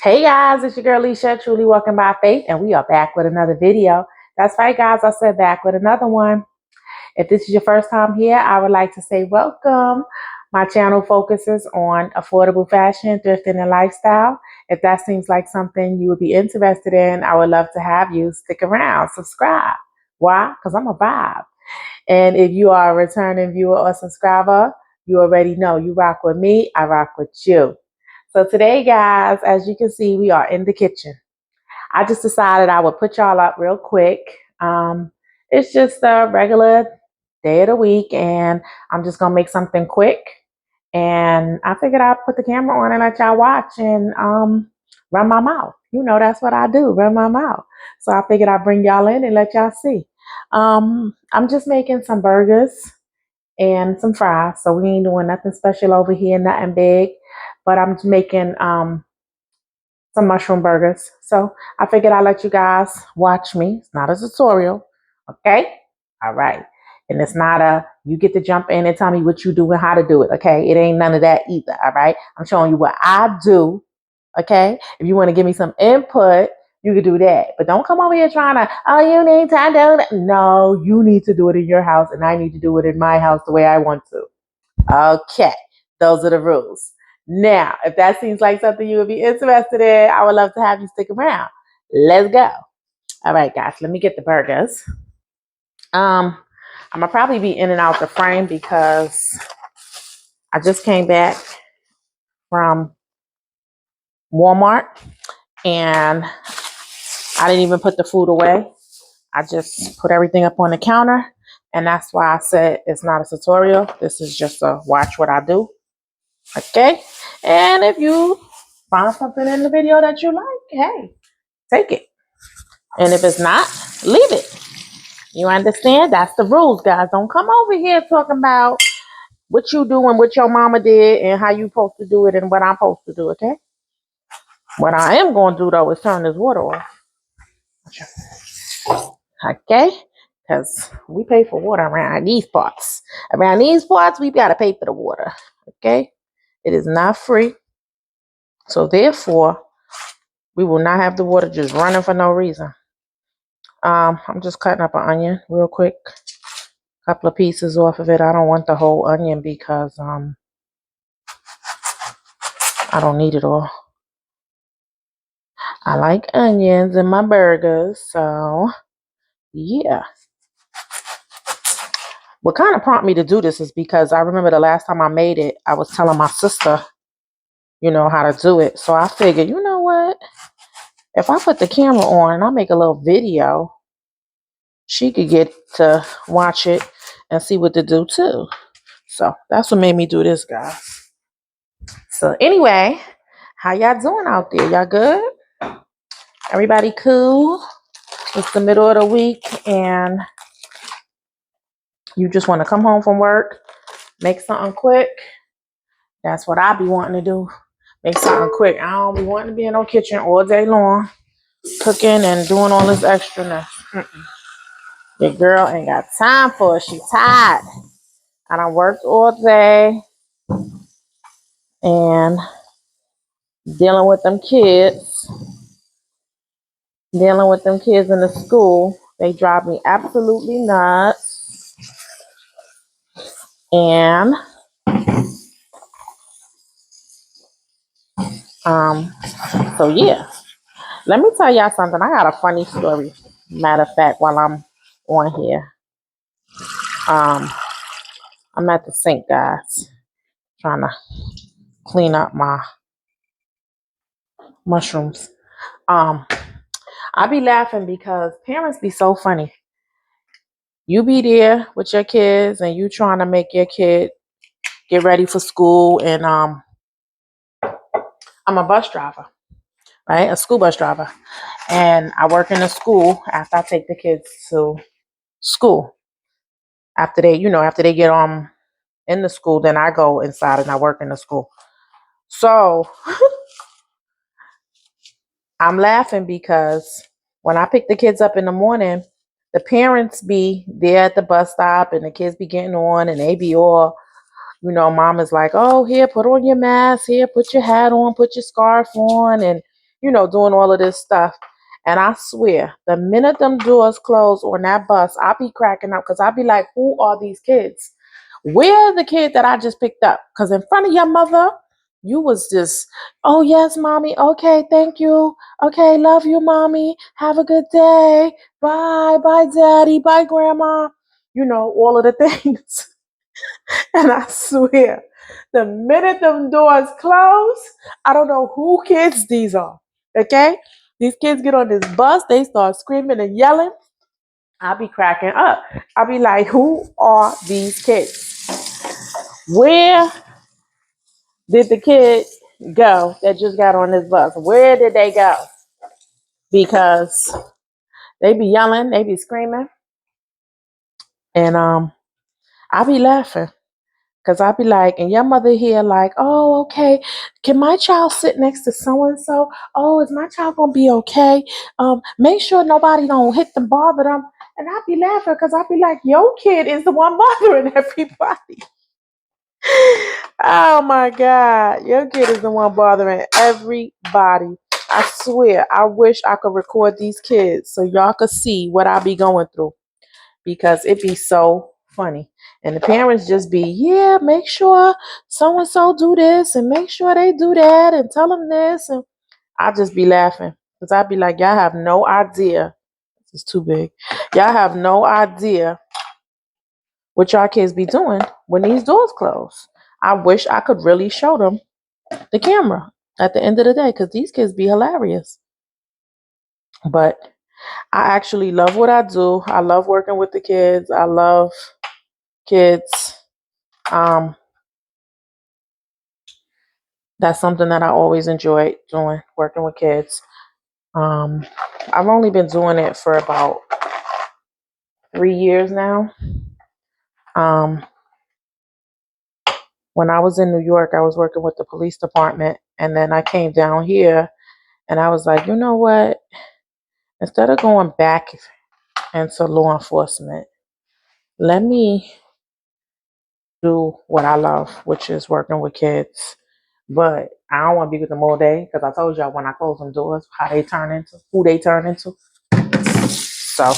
Hey guys, it's your girl Leisha, truly walking by faith, and we are back with another video. That's right, guys, I said back with another one. If this is your first time here, I would like to say welcome. My channel focuses on affordable fashion, thrifting, and lifestyle. If that seems like something you would be interested in, I would love to have you stick around, subscribe. Why? Because I'm a vibe. And if you are a returning viewer or subscriber, you already know you rock with me, I rock with you. So today, guys, as you can see, we are in the kitchen. I just decided I would put y'all up real quick. It's just a regular day of the week, and I'm just going to make something quick. And I figured I'd put the camera on and let y'all watch and run my mouth. You know, that's what I do, run my mouth. So I figured I'd bring y'all in and let y'all see. I'm just making some burgers and some fries. So we ain't doing nothing special over here, nothing big. But I'm making some mushroom burgers. So I figured I'd let you guys watch me. It's not a tutorial. Okay? All right. And it's not you get to jump in and tell me what you do and how to do it. Okay? It ain't none of that either. All right? I'm showing you what I do. Okay? If you want to give me some input, you can do that. But don't come over here trying to, oh, you need to do that. No, you need to do it in your house, and I need to do it in my house the way I want to. Okay, those are the rules. Now, if that seems like something you would be interested in, I would love to have you stick around. Let's go. All right, guys, let me get the burgers. I'm gonna probably be in and out the frame because I just came back from Walmart and I didn't even put the food away. I just put everything up on the counter, and that's why I said it's not a tutorial. This is just a watch what I do. Okay, and if you find something in the video that you like, hey, take it. And if it's not, leave it. You understand? That's the rules, guys. Don't come over here talking about what you do and what your mama did and how you supposed to do it and what I'm supposed to do, okay? What I am going to do, though, is turn this water off. Okay? Because we pay for water around these parts. Around these parts, we've got to pay for the water, okay? It is not free. So, therefore, we will not have the water just running for no reason. I'm just cutting up an onion real quick. A couple of pieces off of it. I don't want the whole onion because I don't need it all. I like onions in my burgers, so yeah. What kind of prompted me to do this is because I remember the last time I made it, I was telling my sister, you know, how to do it. So I figured, you know what? If I put the camera on and I make a little video, she could get to watch it and see what to do too. So that's what made me do this, guys. So anyway, how y'all doing out there? Y'all good? Everybody cool? It's the middle of the week and you just want to come home from work, make something quick. That's what I be wanting to do. Make something quick. I don't be wanting to be in no kitchen all day long, cooking and doing all this extra. Your girl ain't got time for it. She tired. I done worked all day and dealing with them kids. Dealing with them kids in the school. They drive me absolutely nuts. And so yeah. Let me tell y'all something. I got a funny story. Matter of fact, while I'm on here. I'm at the sink, guys. Trying to clean up my mushrooms. I be laughing because parents be so funny. You be there with your kids and you trying to make your kid get ready for school, and I'm a bus driver, right? A school bus driver. And I work in a school after I take the kids to school. After they get in the school, then I go inside and I work in the school. So I'm laughing because when I pick the kids up in the morning, the parents be there at the bus stop and the kids be getting on and they be all, mom is like, oh, here, put on your mask, here, put your hat on, put your scarf on. And, doing all of this stuff. And I swear, the minute them doors close on that bus, I'll be cracking up because I'll be like, who are these kids? Where the kid that I just picked up? Because in front of your mother, you was just, oh, yes, mommy. Okay, thank you. Okay, love you, mommy. Have a good day. Bye. Bye, daddy. Bye, grandma. All of the things. And I swear, the minute them doors close, I don't know who kids these are. Okay? These kids get on this bus, they start screaming and yelling. I'll be cracking up. I'll be like, who are these kids? Where did the kid go that just got on this bus? Where did they go? Because they be yelling, they be screaming. And I'll be laughing. Because I'll be like, and your mother here like, oh, okay. Can my child sit next to so-and-so? Oh, is my child going to be okay? Make sure nobody don't hit them, bother them. And I'll be laughing because I'll be like, your kid is the one bothering everybody. Oh, my God. Your kid is the one bothering everybody. I swear, I wish I could record these kids so y'all could see what I be going through. Because it be so funny. And the parents just be, yeah, make sure so-and-so do this and make sure they do that and tell them this. And I just be laughing because I be like, y'all have no idea. This is too big. Y'all have no idea what y'all kids be doing when these doors close. I wish I could really show them the camera at the end of the day because these kids be hilarious. But I actually love what I do. I love working with the kids. I love kids. That's something that I always enjoyed doing, working with kids. I've only been doing it for about 3 years now. When I was in New York, I was working with the police department, and then I came down here, and I was like, you know what? Instead of going back into law enforcement, let me do what I love, which is working with kids. But I don't want to be with them all day because I told y'all when I close them doors, how they turn into, who they turn into. So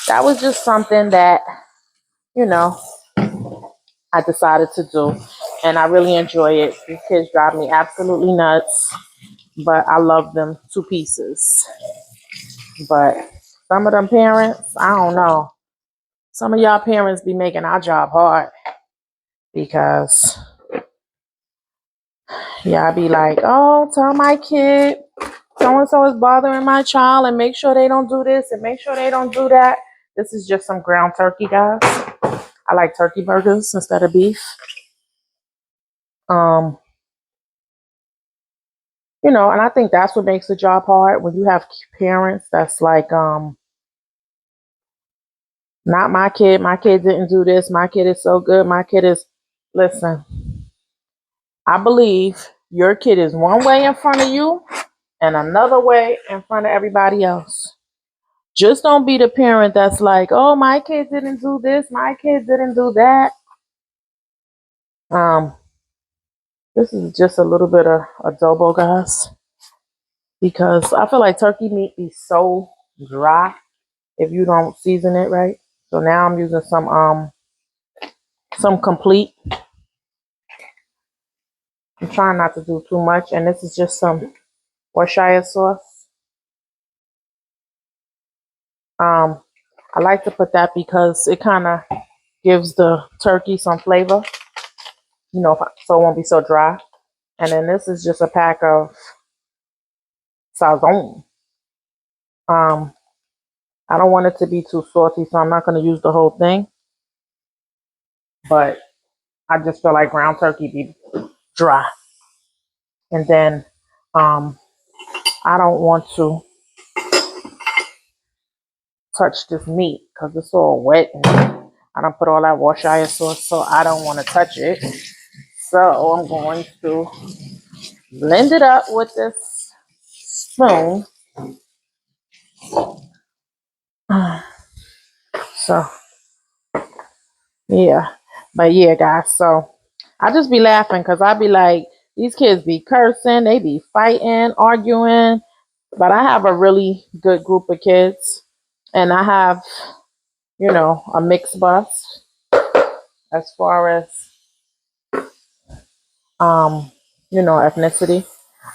that was just something that, I decided to do. And I really enjoy it. These kids drive me absolutely nuts, but I love them to pieces. But some of them parents, I don't know. Some of y'all parents be making our job hard because I be like, oh, tell my kid so-and-so is bothering my child and make sure they don't do this and make sure they don't do that. This is just some ground turkey, guys. I like turkey burgers instead of beef. And I think that's what makes the job hard when you have parents that's like, not my kid. My kid didn't do this. My kid is so good. My kid is, listen, I believe your kid is one way in front of you and another way in front of everybody else. Just don't be the parent that's like, oh, my kid didn't do this. My kid didn't do that. This is just a little bit of adobo, guys, because I feel like turkey meat be so dry if you don't season it right. So now I'm using some complete. I'm trying not to do too much, and this is just some Worcestershire sauce. I like to put that because it kind of gives the turkey some flavor, so it won't be so dry. And then this is just a pack of sazon. I don't want it to be too salty, so I'm not going to use the whole thing. But I just feel like ground turkey be dry. And then I don't want to touch this meat because it's all wet and I don't put all that Worcestershire sauce, so I don't want to touch it. So I'm going to blend it up with this spoon. So yeah, but yeah, guys. So I just be laughing because I be like, these kids be cursing, they be fighting, arguing, But I have a really good group of kids, and I have, a mixed bus as far as, um, ethnicity.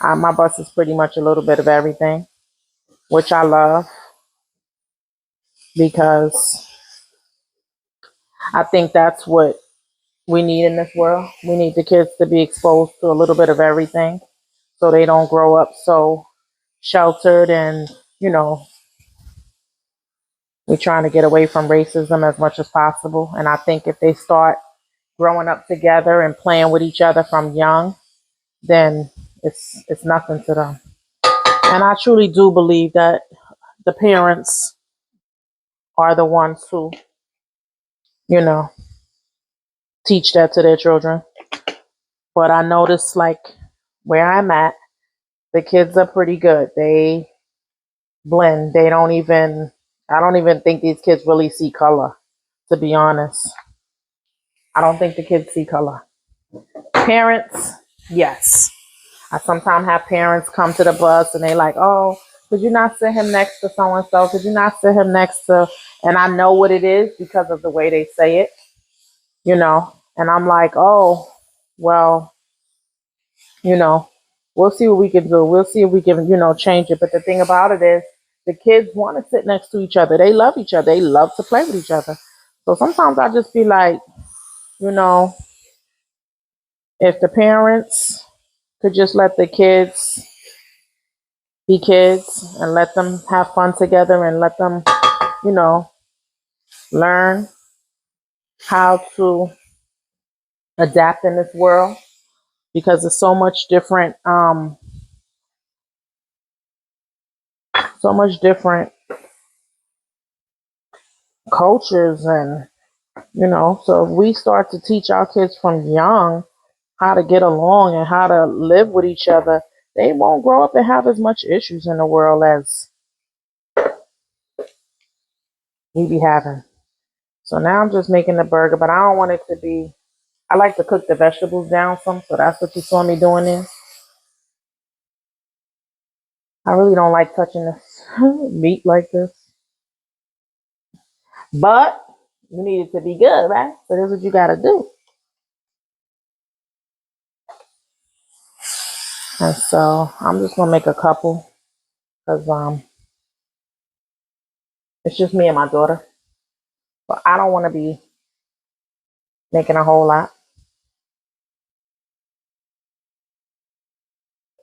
My bus is pretty much a little bit of everything, which I love because I think that's what we need in this world. We need the kids to be exposed to a little bit of everything so they don't grow up so sheltered and, you know, we're trying to get away from racism as much as possible. And I think if they start growing up together and playing with each other from young, then it's nothing to them. And I truly do believe that the parents are the ones who, you know, teach that to their children. But I notice like where I'm at, the kids are pretty good. They blend. I don't even think these kids really see color, to be honest. I don't think the kids see color. Parents, yes. I sometimes have parents come to the bus and they like, oh, could you not sit him next to so and so? Could you not sit him next to, and I know what it is because of the way they say it, and I'm like, oh, well, you know, we'll see what we can do. We'll see if we can, change it. But the thing about it is the kids want to sit next to each other. They love each other. They love to play with each other. So sometimes I just be like, you know, if the parents could just let the kids be kids and let them have fun together and let them, you know, learn how to adapt in this world because there's so much different cultures and so if we start to teach our kids from young how to get along and how to live with each other, they won't grow up and have as much issues in the world as we be having. So now I'm just making the burger, but I don't want it to be. I like to cook the vegetables down some, so that's what you saw me doing this. I really don't like touching this meat like this, but you need it to be good, right? So that's what you got to do. And so I'm just gonna make a couple because it's just me and my daughter, but I don't want to be making a whole lot.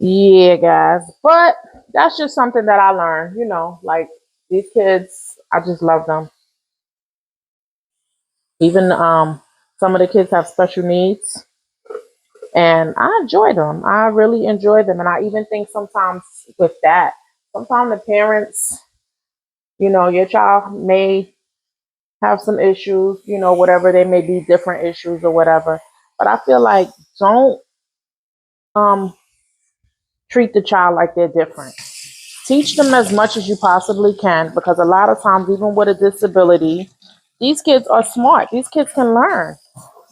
Yeah, guys, but that's just something that I learned. Like these kids, I just love them. Even some of the kids have special needs, and I enjoy them. I really enjoy them, and I even think sometimes with that, sometimes the parents, your child may have some issues, whatever they may be, different issues or whatever. But I feel like don't um treat the child like they're different. Teach them as much as you possibly can because a lot of times, even with a disability, these kids are smart. These kids can learn,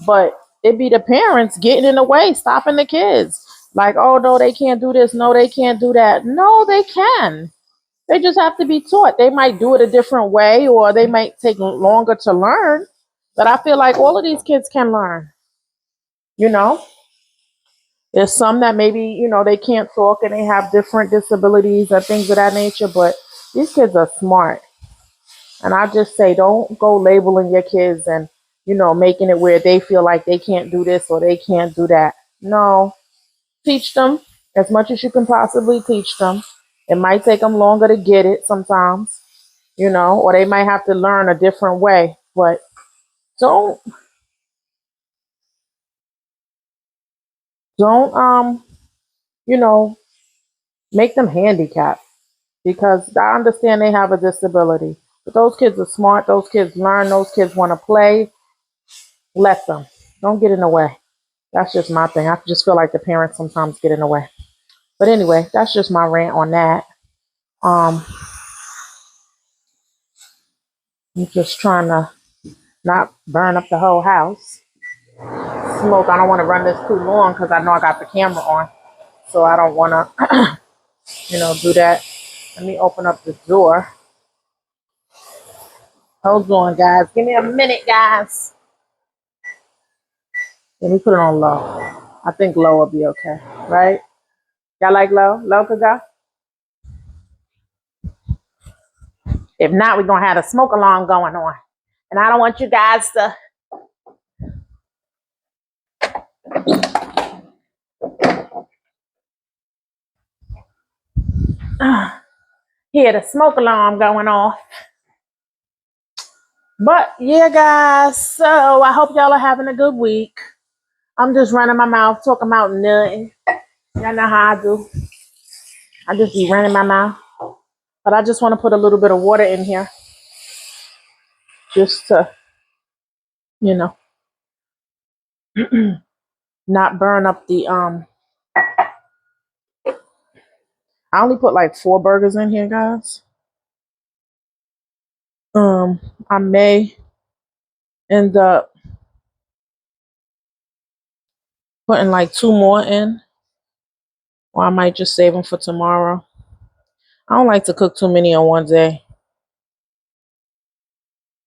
but it be the parents getting in the way, stopping the kids. Like, oh no, they can't do this. No, they can't do that. No, they can. They just have to be taught. They might do it a different way or they might take longer to learn. But I feel like all of these kids can learn. You know, there's some that maybe, they can't talk and they have different disabilities or things of that nature, but these kids are smart. And I just say, don't go labeling your kids and, making it where they feel like they can't do this or they can't do that. No, teach them as much as you can possibly teach them. It might take them longer to get it sometimes, or they might have to learn a different way. But don't, don't, you know, make them handicapped because I understand they have a disability. But those kids are smart. Those kids learn. Those kids want to play. Let them. Don't get in the way. That's just my thing. I just feel like the parents sometimes get in the way. But anyway, that's just my rant on that. Um, I'm just trying to not burn up the whole house. Smoke. I don't want to run this too long because I know I got the camera on, so I don't want to, do that. Let me open up the door. Hold on, guys. Give me a minute, guys. Let me put it on low. I think low will be okay, right? Y'all like low? Low could go? If not, we're going to have a smoke alarm going on. And I don't want you guys to hear the smoke alarm going off. But yeah, guys, so I hope y'all are having a good week. I'm just running my mouth, talking about nothing. Y'all know how I do. I just be running my mouth. But I just want to put a little bit of water in here just to, you know, not burn up the I only put like 4 burgers in here, guys. I may end up putting like 2 more in, or I might just save them for tomorrow. I don't like to cook too many on one day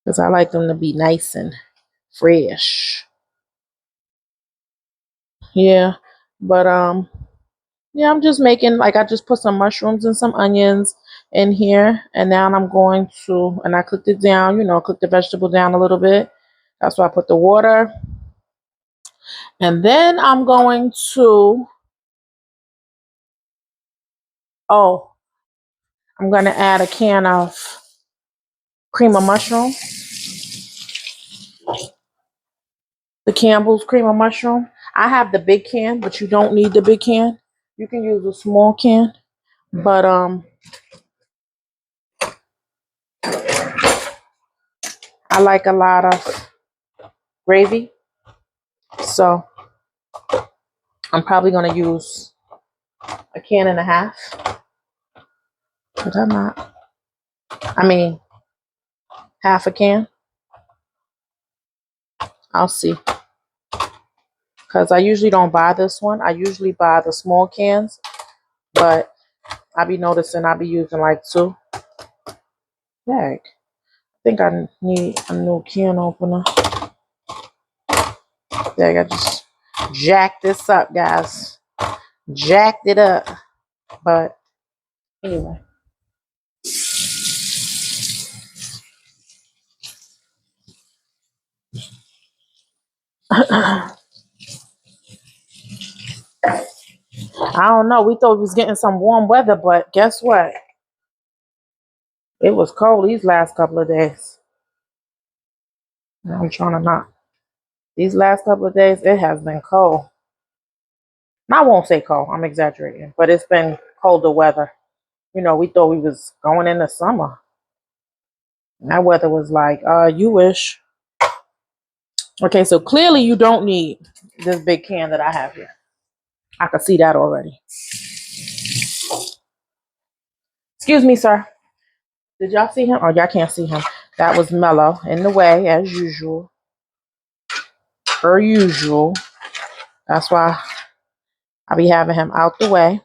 because I like them to be nice and fresh. Yeah, but yeah, I'm just making, like, I just put some mushrooms and some onions in here, and now I'm going to, and I cooked it down, cook the vegetable down a little bit. That's why I put the water. And then I'm going to, I'm going to add a can of cream of mushroom, the Campbell's cream of mushroom. I have the big can, but you don't need the big can. You can use a small can, but I like a lot of gravy, so I'm probably going to use a can and a half. But I'm not. I mean, half a can. I'll see. Because I usually don't buy this one. I usually buy the small cans, but I be noticing I be using like 2. Heck, I think I need a new can opener. There, I just jacked this up, guys. Jacked it up. But anyway. I don't know. We thought we was getting some warm weather, but guess what? It was cold these last couple of days. I'm trying to not. These last couple of days, it has been cold. I won't say cold. I'm exaggerating. But it's been colder weather. We thought we was going into summer. And that weather was like, you wish. Okay, so clearly you don't need this big can that I have here. I can see that already. Excuse me, sir. Did y'all see him? Oh, y'all can't see him. That was Mello in the way, as usual. Per usual. That's why I be having him out the way.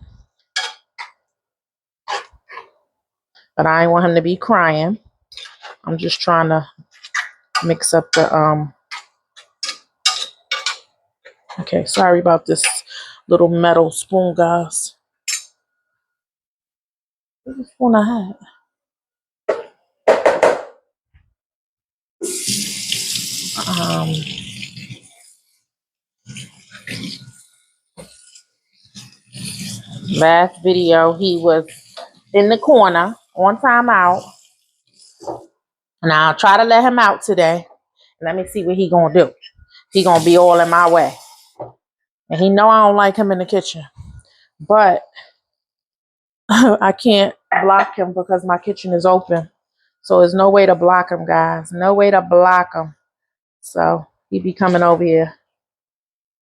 But I ain't want him to be crying. I'm just trying to mix up the Okay, sorry about this little metal spoon, guys. What's the spoon I had? Last video, he was in the corner on timeout. And I'll try to let him out today. Let me see what he gonna do. He gonna be all in my way. And he know I don't like him in the kitchen. But I can't block him because my kitchen is open. So there's no way to block him, guys. No way to block him. So he be coming over here.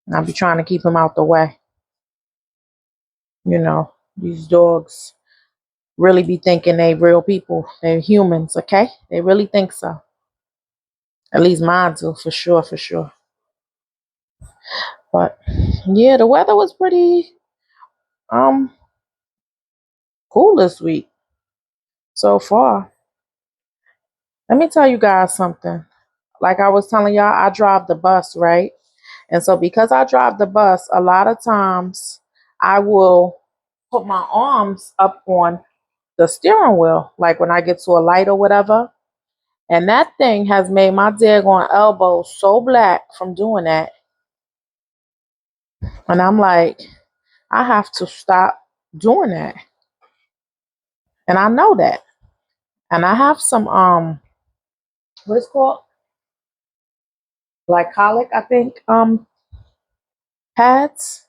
And I'll be trying to keep him out the way. These dogs really be thinking they real people. They're humans, okay? They really think so. At least mine do, for sure, for sure. But yeah, the weather was pretty cool this week. so far. Let me tell you guys something. Like I was telling y'all, I drive the bus, right? And so because I drive the bus, a lot of times I will put my arms up on the steering wheel, like when I get to a light or whatever. And that thing has made my daggone elbow so black from doing that. And I'm like, I have to stop doing that. And I know that. And I have some what is it called? Glycolic, I think, pads.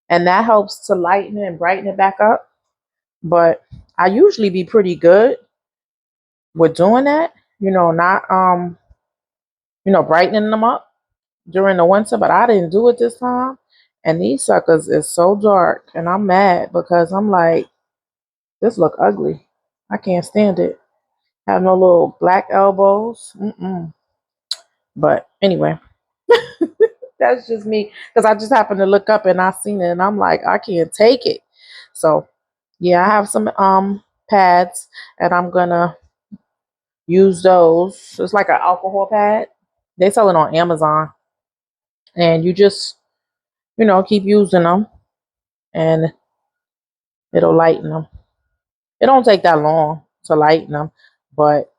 And that helps to lighten it and brighten it back up. But I usually be pretty good with doing that, not brightening them up during the winter, but I didn't do it this time. And these suckers is so dark and I'm mad because I'm like, this look ugly. I can't stand it. Have no little black elbows. Mm-mm. But anyway, that's just me because I just happened to look up and I seen it and I'm like, I can't take it. So yeah, I have some pads and I'm gonna use those. It's like an alcohol pad. They sell it on Amazon. And you just, keep using them and it'll lighten them. It don't take that long to lighten them, but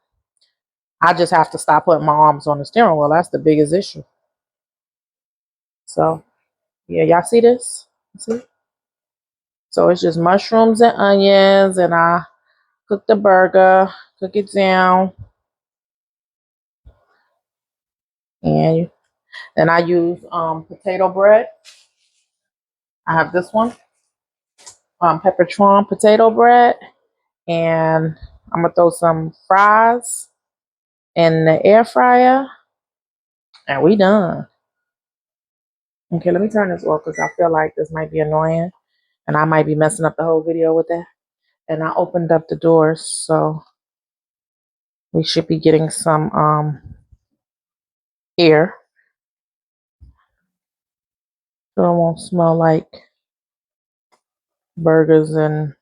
I just have to stop putting my arms on the steering wheel. That's the biggest issue. So, yeah, y'all see this? See? So it's just mushrooms and onions, and I cook the burger, cook it down, and then I use potato bread. I have this one, Peppertron potato bread, and I'm gonna throw some fries in the air fryer, and we done. Okay, let me turn this off because I feel like this might be annoying, and I might be messing up the whole video with that. And I opened up the doors, so we should be getting some air, so it won't smell like burgers and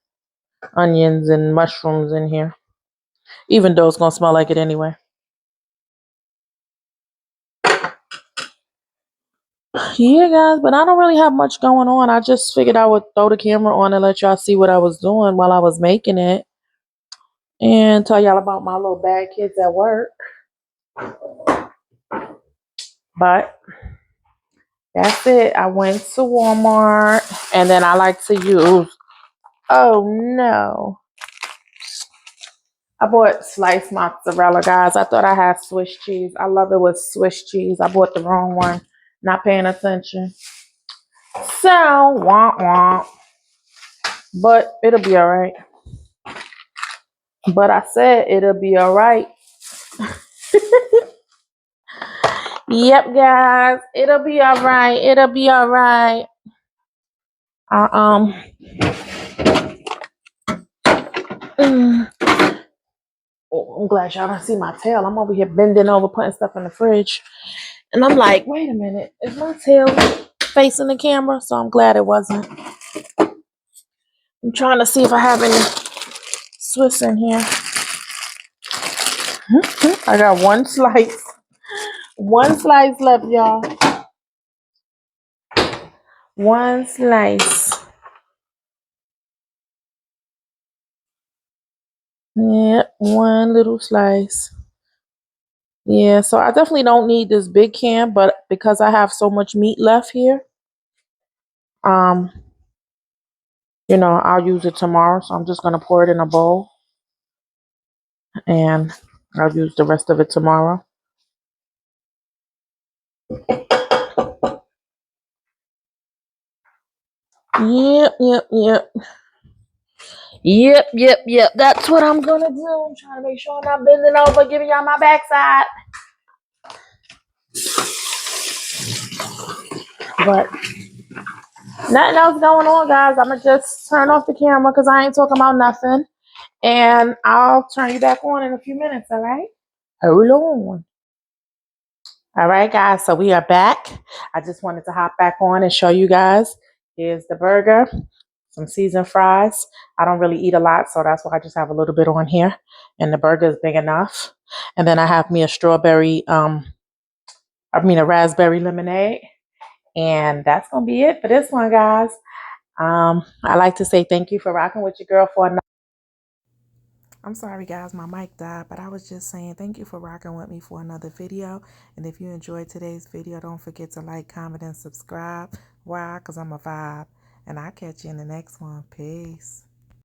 onions and mushrooms in here, even though it's gonna smell like it anyway. Yeah, guys, but I don't really have much going on. I just figured I would throw the camera on and let y'all see what I was doing while I was making it and tell y'all about my little bad kids at work. But that's it. I went to Walmart and then I like to use, oh no, I bought sliced mozzarella, guys. I thought I had Swiss cheese. I love it with Swiss cheese. I bought the wrong one, not paying attention. So, womp womp. But it'll be all right. But I said it'll be all right. Yep, guys. It'll be all right. It'll be all right. Oh, I'm glad y'all don't see my tail. I'm over here bending over, putting stuff in the fridge. And I'm like, wait a minute. Is my tail facing the camera? So I'm glad it wasn't. I'm trying to see if I have any Swiss in here. I got one slice. One slice left, y'all. One slice. Yep, one little slice. Yeah, so I definitely don't need this big can, but because I have so much meat left here, I'll use it tomorrow. So I'm just gonna pour it in a bowl and I'll use the rest of it tomorrow. Yep. That's what I'm gonna do. I'm trying to make sure I'm not bending over, giving y'all my backside. But nothing else going on, guys. I'm gonna just turn off the camera because I ain't talking about nothing. And I'll turn you back on in a few minutes, all right? Hold on. All right, guys, so we are back. I just wanted to hop back on and show you guys. Here's the burger. some seasoned fries. I don't really eat a lot, so that's why I just have a little bit on here. And the burger is big enough. And then I have me a raspberry lemonade. And that's gonna be it for this one, guys. I like to say thank you for rocking with your girl for another. I'm sorry, guys, my mic died, but I was just saying thank you for rocking with me for another video. And if you enjoyed today's video, don't forget to like, comment, and subscribe. Why? Because I'm a vibe. And I'll catch you in the next one. Peace.